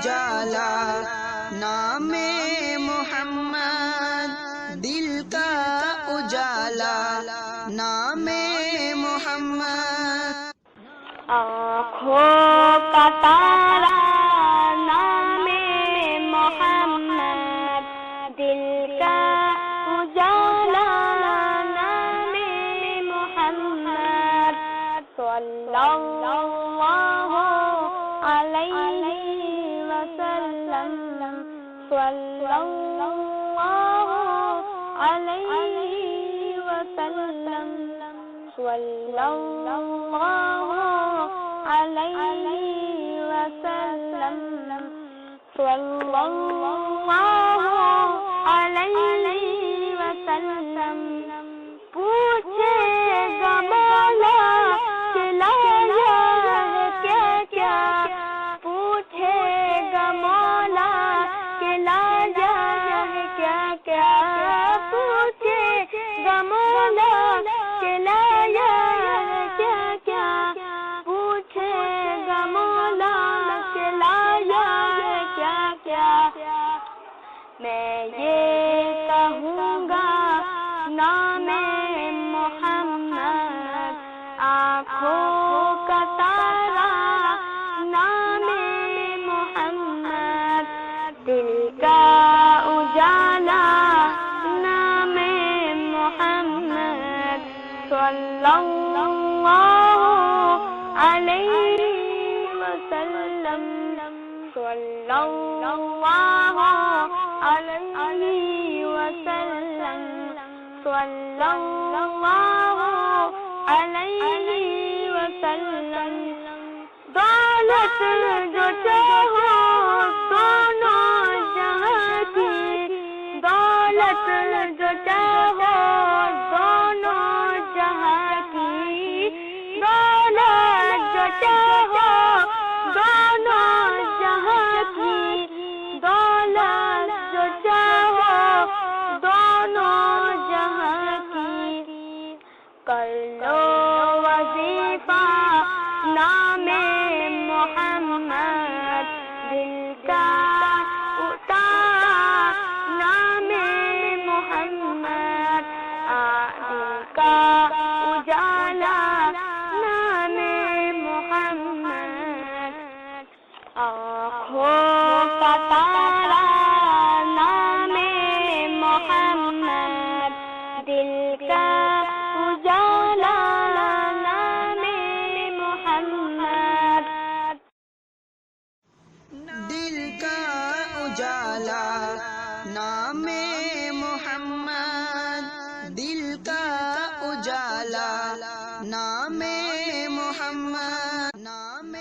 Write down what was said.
اجالا نام محمد، دل کا اجالا نام محمد، آنکھوں کا تارا نام محمد، دل کا اجالا نام محمد، صلی اللہ علیہ وسلم، صلی اللہ علیہ وسلم، صلی اللہ علیہ وسلم، صلی اللہ علیہ وسلم، پوچھے گا مولا کہ لایا ہے کیا کیا، پوچھے گا مولا کہ لایا ہے کیا کیا، پوچھے گا مولا کہ لایا ہے کیا کیا، پوچھے گا مولا کہ لایا ہے کیا کیا، میں یہ کہوں گا نام محمد، آنکھوں کا تارا نام محمد، دل کا اجالا نام محمد، صلی اللہ علیہ وسلم، صلی اللہ علیہ وسلم، صلی اللہ علیہ وسلم، دولت جو چاہو دونوں جہاں کی، دولت جو چاہو دونوں جہاں کی، دولت جو چاہو دونوں جہاں کی، دولت جو چاہو دونوں جہاں کی، کر لو وظیفہ نام محمد، دل کا اتارا نام محمد، دل کا اجالا نام محمد، آنکھوں کا تارا نام محمد، دل کا اجالا نام محمد، دل کا اجالا نام محمد، دل کا اجالا نام محمد، نام